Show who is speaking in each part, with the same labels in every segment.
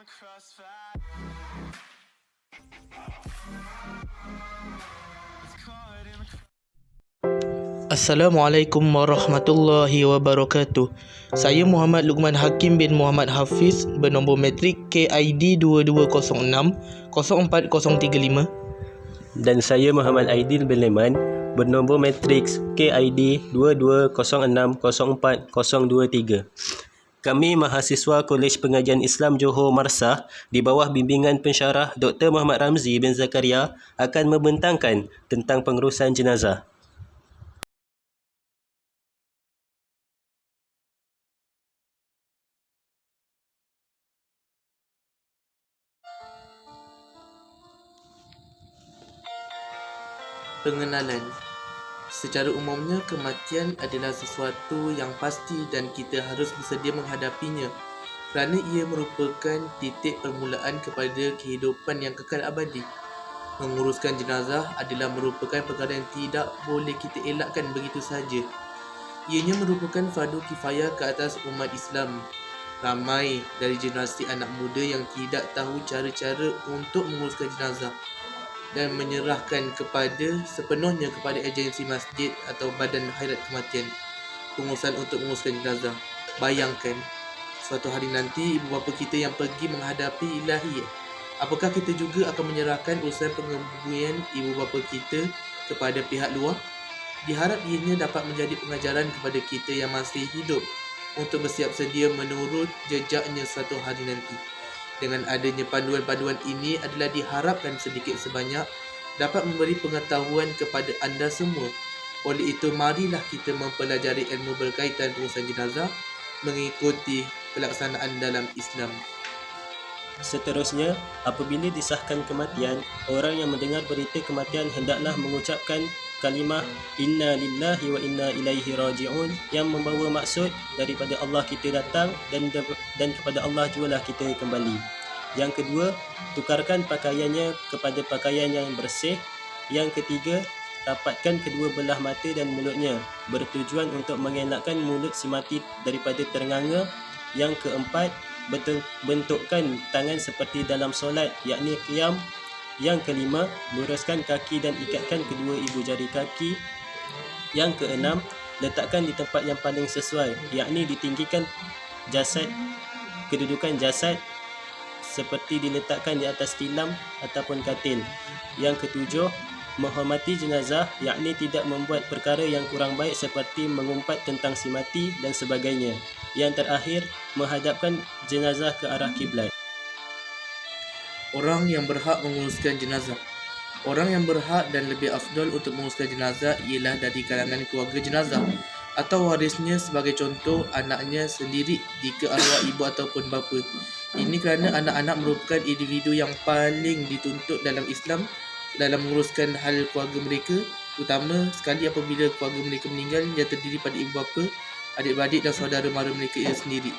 Speaker 1: the crossfire. It's caught in the
Speaker 2: Assalamualaikum warahmatullahi wabarakatuh. Saya Muhammad Luqman Hakim bin Muhammad Hafiz, bernombor matrik KID 2206 04035.
Speaker 3: Dan saya Muhammad Aidil bin Leman, bernombor matriks KID 2206040023. Kami mahasiswa Kolej Pengajian Islam Johor Marsah di bawah bimbingan pensyarah Dr. Muhammad Ramzi bin Zakaria akan membentangkan tentang pengurusan jenazah.
Speaker 2: Pengenalan. Secara umumnya, kematian adalah sesuatu yang pasti dan kita harus bersedia menghadapinya kerana ia merupakan titik permulaan kepada kehidupan yang kekal abadi. Menguruskan jenazah adalah merupakan perkara yang tidak boleh kita elakkan begitu saja. Ianya merupakan fardu kifayah ke atas umat Islam. Ramai dari generasi anak muda yang tidak tahu cara-cara untuk menguruskan jenazah dan menyerahkan sepenuhnya kepada agensi masjid atau badan khairat kematian pengurusan untuk menguruskan jenazah. Bayangkan, suatu hari nanti ibu bapa kita yang pergi menghadapi ilahi. Apakah kita juga akan menyerahkan urusan pengebumian ibu bapa kita kepada pihak luar? Diharap ianya dapat menjadi pengajaran kepada kita yang masih hidup untuk bersiap sedia menurut jejaknya suatu hari nanti. Dengan adanya panduan-panduan ini adalah diharapkan sedikit sebanyak dapat memberi pengetahuan kepada anda semua. Oleh itu, marilah kita mempelajari ilmu berkaitan pengurusan jenazah mengikuti pelaksanaan dalam Islam.
Speaker 3: Seterusnya, apabila disahkan kematian, orang yang mendengar berita kematian hendaklah mengucapkan kalimah Inna lillahi wa inna ilaihi raji'un yang membawa maksud daripada Allah kita datang dan kepada Allah jugalah kita kembali. Yang kedua, tukarkan pakaiannya kepada pakaian yang bersih. Yang ketiga, rapatkan kedua belah mata dan mulutnya bertujuan untuk mengelakkan mulut si mati daripada ternganga. Yang keempat, bentukkan tangan seperti dalam solat, yakni qiyam. Yang kelima, luruskan kaki dan ikatkan kedua ibu jari kaki. Yang keenam, letakkan di tempat yang paling sesuai, yakni ditinggikan jasad, kedudukan jasad seperti diletakkan di atas tilam ataupun katil. Yang ketujuh, menghormati jenazah, yakni tidak membuat perkara yang kurang baik seperti mengumpat tentang si mati dan sebagainya. Yang terakhir, menghadapkan jenazah ke arah kiblat.
Speaker 2: Orang yang berhak menguruskan jenazah. Orang yang berhak dan lebih afdal untuk menguruskan jenazah ialah dari kalangan keluarga jenazah atau warisnya, sebagai contoh anaknya sendiri jika arwah ibu ataupun bapa. Ini kerana anak-anak merupakan individu yang paling dituntut dalam Islam dalam menguruskan hal keluarga mereka, terutama sekali apabila keluarga mereka meninggal yang terdiri pada ibu bapa, adik-beradik dan saudara mara mereka sendiri.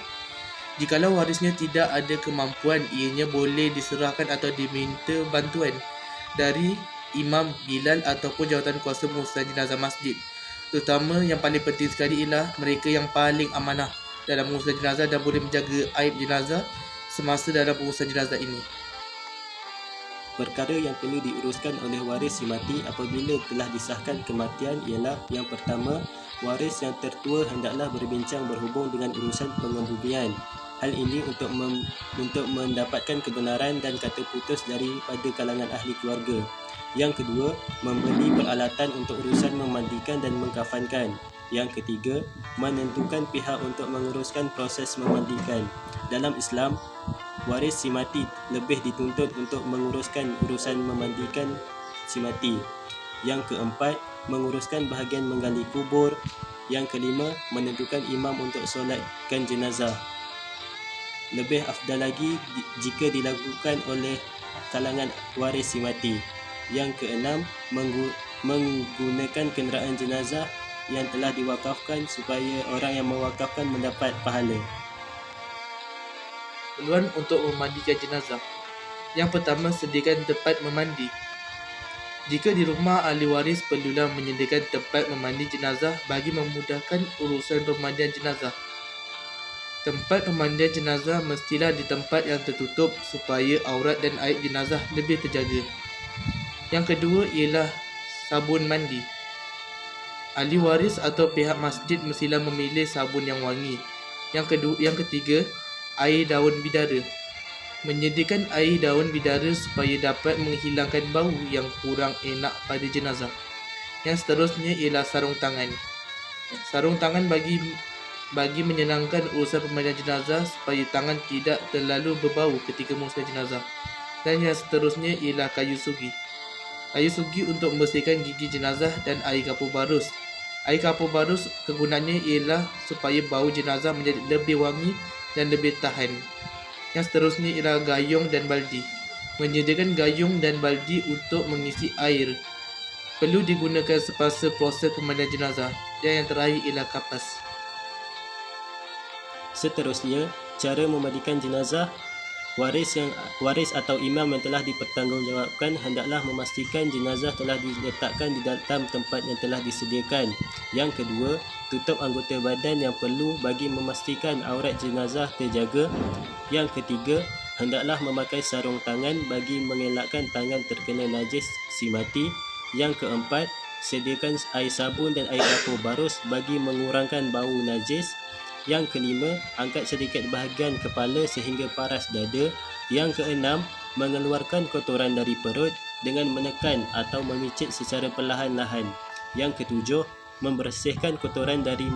Speaker 2: Jikalau warisnya tidak ada kemampuan, ianya boleh diserahkan atau diminta bantuan dari imam, bilal ataupun jawatan kuasa pengurusan jenazah masjid. Terutama yang paling penting sekali ialah mereka yang paling amanah dalam pengurusan jenazah dan boleh menjaga aib jenazah semasa dalam pengurusan jenazah ini.
Speaker 3: Perkara yang perlu diuruskan oleh waris si mati apabila telah disahkan kematian ialah: yang pertama, waris yang tertua hendaklah berbincang berhubung dengan urusan pengebumian. Hal ini untuk mendapatkan kebenaran dan kata putus daripada kalangan ahli keluarga. Yang kedua, membeli peralatan untuk urusan memandikan dan mengkafankan. Yang ketiga, menentukan pihak untuk menguruskan proses memandikan. Dalam Islam, waris si mati lebih dituntut untuk menguruskan urusan memandikan si mati. Yang keempat, menguruskan bahagian menggali kubur. Yang kelima, menentukan imam untuk solatkan jenazah. Lebih afdal lagi jika dilakukan oleh kalangan waris si mati. Yang keenam, menggunakan kenderaan jenazah yang telah diwakafkan supaya orang yang mewakafkan mendapat pahala.
Speaker 2: Peluang untuk memandikan jenazah. Yang pertama, sediakan tempat memandi. Jika di rumah, ahli waris perlulah menyediakan tempat memandi jenazah bagi memudahkan urusan pemandian jenazah. Tempat pemandian jenazah mestilah di tempat yang tertutup supaya aurat dan aib jenazah lebih terjaga. Yang kedua ialah sabun mandi. Ahli waris atau pihak masjid mestilah memilih sabun yang wangi. Yang ketiga, air daun bidara. Menyediakan air daun bidara supaya dapat menghilangkan bau yang kurang enak pada jenazah. Yang seterusnya ialah sarung tangan. Sarung tangan bagi menyenangkan urusan pemandian jenazah supaya tangan tidak terlalu berbau ketika menguruskan jenazah. Dan yang seterusnya ialah kayu sugi. Kayu sugi untuk membersihkan gigi jenazah dan air kapur barus. Air kapur barus kegunaannya ialah supaya bau jenazah menjadi lebih wangi dan lebih tahan. Yang seterusnya ialah gayung dan baldi. Menyediakan gayung dan baldi untuk mengisi air. Perlu digunakan semasa proses pemandian jenazah. Dan yang terakhir ialah kapas.
Speaker 3: Seterusnya, cara memandikan jenazah. Waris atau imam yang telah dipertanggungjawabkan hendaklah memastikan jenazah telah diletakkan di dalam tempat yang telah disediakan. Yang kedua, tutup anggota badan yang perlu bagi memastikan aurat jenazah terjaga. Yang ketiga, hendaklah memakai sarung tangan bagi mengelakkan tangan terkena najis si mati. Yang keempat, sediakan air sabun dan air kapur barus bagi mengurangkan bau najis. Yang kelima, angkat sedikit bahagian kepala sehingga paras dada. Yang keenam, mengeluarkan kotoran dari perut dengan menekan atau memicit secara perlahan-lahan. Yang ketujuh, membersihkan kotoran dari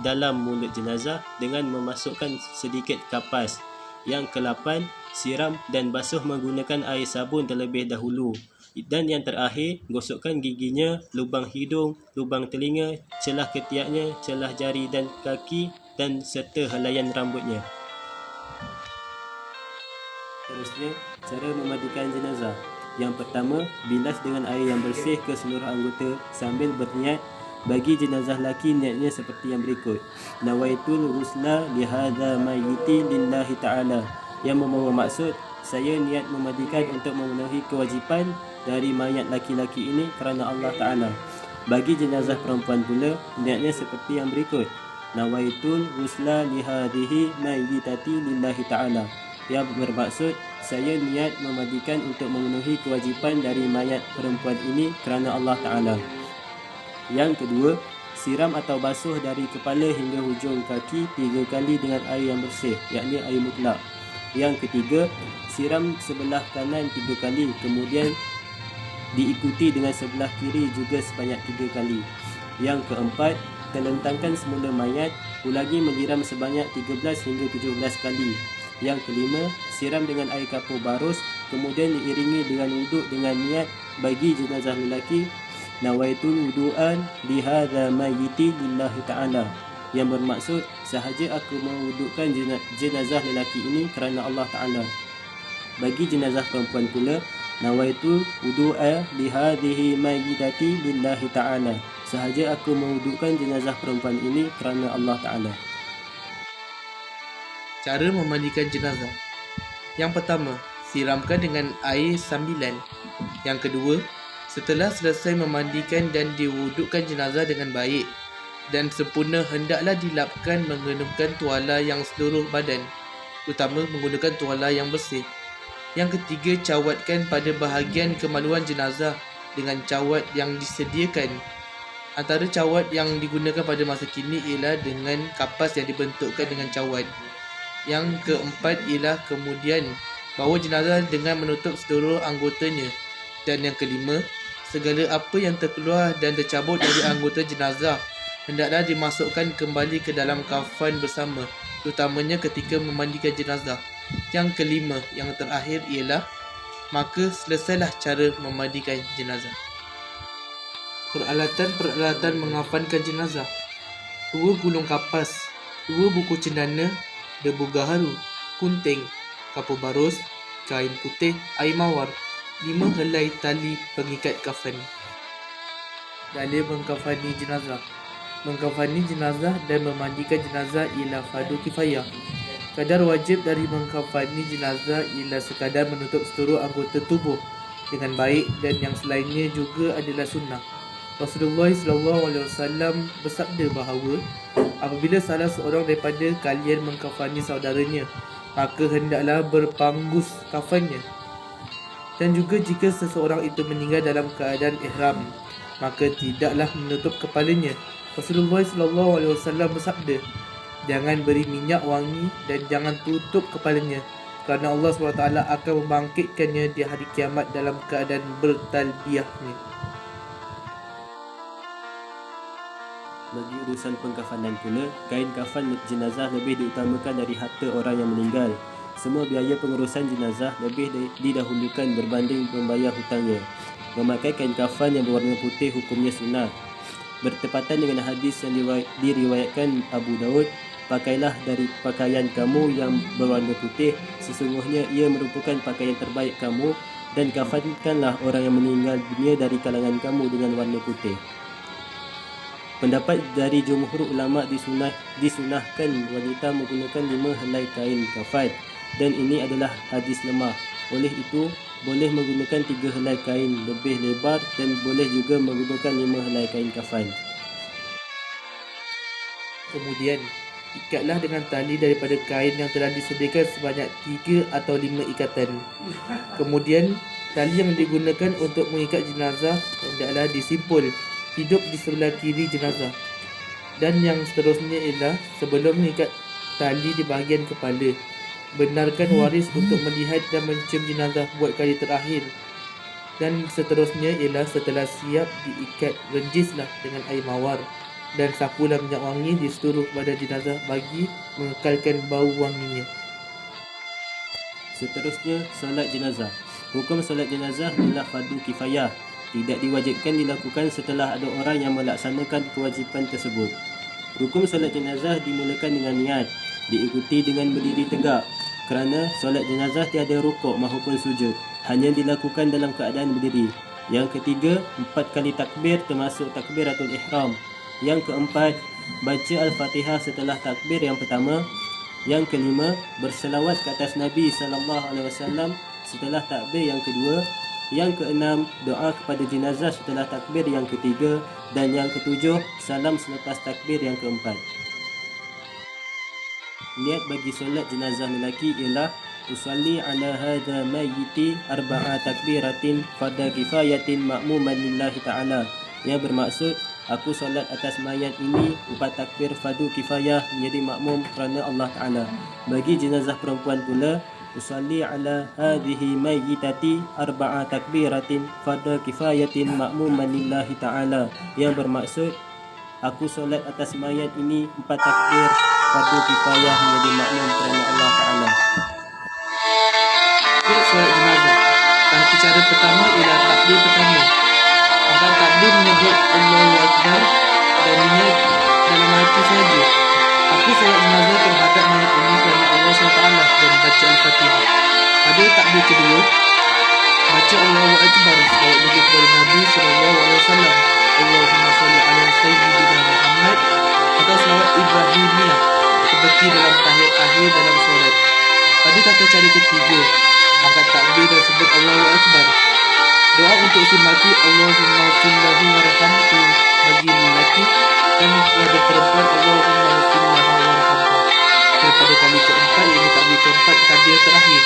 Speaker 3: dalam mulut jenazah dengan memasukkan sedikit kapas. Yang kelapan, siram dan basuh menggunakan air sabun terlebih dahulu. Dan yang terakhir, gosokkan giginya, lubang hidung, lubang telinga, celah ketiaknya, celah jari dan kaki dan serta helaian rambutnya. Seterusnya, cara memandikan jenazah. Yang pertama, bilas dengan air yang bersih ke seluruh anggota sambil berniat. Bagi jenazah laki, niatnya seperti yang berikut. Nawaitul ghusla lihadza mayyiti lillahi ta'ala. Yang membawa maksud, saya niat memandikan untuk memenuhi kewajipan dari mayat laki-laki ini kerana Allah Ta'ala. Bagi jenazah perempuan pula, niatnya seperti yang berikut. Nawaitul ghusla lihadhihi mayyitati lillahi ta'ala. Yang bermaksud, saya niat memandikan untuk memenuhi kewajipan dari mayat perempuan ini kerana Allah Ta'ala. Yang kedua, siram atau basuh dari kepala hingga hujung kaki 3 kali dengan air yang bersih, yakni air mutlak. Yang ketiga, siram sebelah kanan 3 kali, kemudian diikuti dengan sebelah kiri juga sebanyak 3 kali. Yang keempat, telentangkan semula mayat, ulangi menyiram sebanyak 13 hingga 17 kali. Yang kelima, siram dengan air kapur barus, kemudian diiringi dengan wuduk dengan niat bagi jenazah lelaki. Nawaitul wudu'an lihadza mayyiti lillahi ta'ala. Yang bermaksud, sahaja aku mewudukkan jenazah lelaki ini kerana Allah Ta'ala. Bagi jenazah perempuan pula, nawaitul wudu'a lihadhihi mayyitati lillahi ta'ala. Sahaja aku mewudukkan jenazah perempuan ini kerana Allah Ta'ala.
Speaker 2: Cara memandikan jenazah. Yang pertama, siramkan dengan air sambilan. Yang kedua, setelah selesai memandikan dan diwudukkan jenazah dengan baik dan sempurna, hendaklah dilapkan menggunakan tuala yang seluruh badan, terutama menggunakan tuala yang bersih. Yang ketiga, cawatkan pada bahagian kemaluan jenazah dengan cawat yang disediakan. Antara cawat yang digunakan pada masa kini ialah dengan kapas yang dibentukkan dengan cawat. Yang keempat ialah kemudian bawa jenazah dengan menutup seluruh anggotanya. Dan yang kelima, segala apa yang terkeluar dan tercabut dari anggota jenazah hendaklah dimasukkan kembali ke dalam kafan bersama, terutamanya ketika memandikan jenazah. Yang kelima, yang terakhir ialah, maka selesailah cara memandikan jenazah. Peralatan mengafankan jenazah: 2 gulung kapas, 2 buku cendana, debu gaharu, gunting, kapur barus, kain putih, air mawar, 5 helai tali pengikat kafan. Dalil mengkafani jenazah. Mengkafani jenazah dan memandikan jenazah ialah fardu kifayah. Kadar wajib dari mengkafani jenazah ialah sekadar menutup seluruh anggota tubuh dengan baik, dan yang selainnya juga adalah sunnah. Rasulullah SAW bersabda bahawa apabila salah seorang daripada kalian mengkafani saudaranya, maka hendaklah berpanggus kafannya. Dan juga jika seseorang itu meninggal dalam keadaan ihram, maka tidaklah menutup kepalanya. Rasulullah SAW bersabda, jangan beri minyak wangi dan jangan tutup kepalanya, kerana Allah SWT akan membangkitkannya di hari kiamat dalam keadaan bertalbiyahnya.
Speaker 3: Bagi urusan pengkafanan pula, kain kafan jenazah lebih diutamakan dari harta orang yang meninggal. Semua biaya pengurusan jenazah lebih didahulukan berbanding membayar hutangnya. Memakai kain kafan yang berwarna putih hukumnya sunnah. Bertepatan dengan hadis yang diriwayatkan Abu Daud, pakailah dari pakaian kamu yang berwarna putih, sesungguhnya ia merupakan pakaian terbaik kamu, dan kafankanlah orang yang meninggal dunia dari kalangan kamu dengan warna putih. Pendapat dari jumhur ulama disunahkan wanita menggunakan 5 helai kain kafan, dan ini adalah hadis lemah. Oleh itu, boleh menggunakan 3 helai kain lebih lebar dan boleh juga menggunakan 5 helai kain kafan.
Speaker 2: Kemudian, ikatlah dengan tali daripada kain yang telah disediakan sebanyak 3 atau 5 ikatan. Kemudian, tali yang digunakan untuk mengikat jenazah hendaklah disimpul hidup di sebelah kiri jenazah. Dan yang seterusnya ialah sebelum mengikat tali di bahagian kepala, benarkan waris untuk melihat dan mencium jenazah buat kali terakhir. Dan seterusnya ialah setelah siap diikat, renjislah dengan air mawar dan sapulah minyak wangi di seluruh badan jenazah bagi mengekalkan bau wanginya.
Speaker 3: Seterusnya, solat jenazah. Hukum solat jenazah adalah fardu kifayah, tidak diwajibkan dilakukan setelah ada orang yang melaksanakan kewajipan tersebut. Rukun solat jenazah dimulakan dengan niat, diikuti dengan berdiri tegak, kerana solat jenazah tiada rukuk maupun sujud, hanya dilakukan dalam keadaan berdiri. Yang ketiga, 4 kali takbir termasuk takbiratul ihram. Yang keempat, baca Al-Fatihah setelah takbir yang pertama. Yang kelima, berselawat ke atas Nabi SAW setelah takbir yang kedua. Yang keenam, doa kepada jenazah setelah takbir yang ketiga. Dan yang ketujuh, salam selepas takbir yang keempat. Niat bagi solat jenazah lelaki ialah usalli ala hadha mayyiti arba'a takbiratin farda kifayatin ma'muman lillahi ta'ala, yang bermaksud aku solat atas mayat ini 4 takbir fardu kifayah menjadi makmum kerana Allah Ta'ala. Bagi jenazah perempuan pula, usalli ala hadhihi mayyitati arba'a takbiratin farda kifayatin ma'muman lillahi ta'ala, yang bermaksud aku solat atas mayat ini 4 takbir fardu kifayah menjadi makmum kerana Allah Ta'ala.
Speaker 2: Solat jenazah. Tahap cara pertama ialah takbir pertama. Angkat takbir menyebut Allahu Akbar dan niat dalam hati saja, aku solat jenazah terhadap mayat ini kerana Allah SWT, dan baca Al-Fatihah. Pada takbir kedua, baca Allahu Akbar selawat juga kepada Nabi SAW, Allahumma salli ala Sayyidina Muhammad, atau selawat Ibrahimiyah seperti dalam tahiyat akhir dalam solat. Pada tata cara ketiga, angkat takbir dan sebut Allahu Akbar. Doa untuk si mati, Allahumma finlahu warhamhu bagi lelaki, dan pada perempuan Allahumma finlahu warhamhu. Dan pada kali keempat, iaitu takbir keempat, takbir terakhir,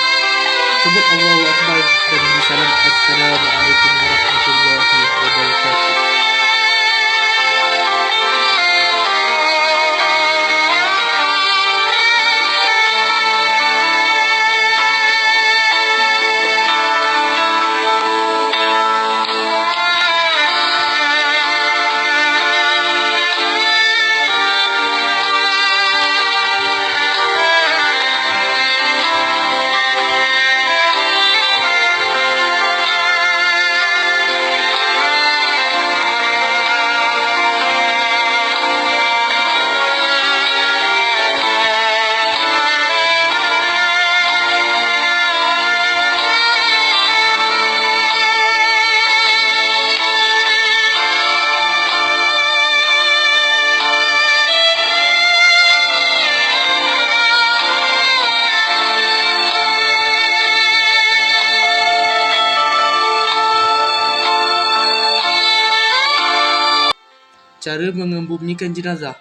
Speaker 2: sebut Allahu Akbar dan bersalam Assalamualaikum warahmatullahi wabarakatuh. Cara mengembumikan jenazah.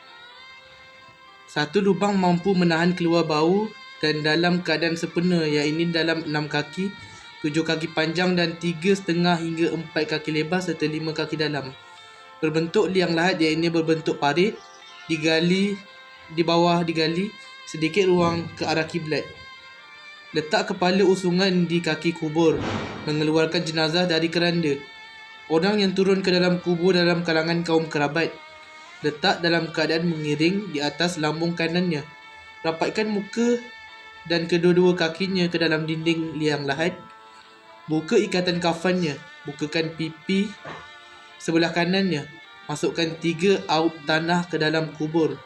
Speaker 2: Satu lubang mampu menahan keluar bau dan dalam keadaan sempurna, iaitu dalam 6 kaki, 7 kaki panjang dan 3,5 hingga 4 kaki lebar serta 5 kaki dalam. Berbentuk liang lahat, iaitu berbentuk parit, di bawah digali sedikit ruang ke arah kiblat. Letak kepala usungan di kaki kubur, mengeluarkan jenazah dari keranda. Orang yang turun ke dalam kubur dalam kalangan kaum kerabat. Letak dalam keadaan mengiring di atas lambung kanannya. Rapatkan muka dan kedua-dua kakinya ke dalam dinding liang lahat. Buka ikatan kafannya. Bukakan pipi sebelah kanannya. Masukkan 3 aup tanah ke dalam kubur.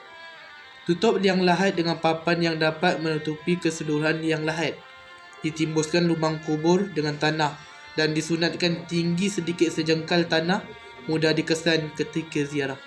Speaker 2: Tutup liang lahat dengan papan yang dapat menutupi keseluruhan liang lahat. Ditimbuskan lubang kubur dengan tanah dan disunatkan tinggi sedikit sejengkal tanah, mudah dikesan ketika ziarah.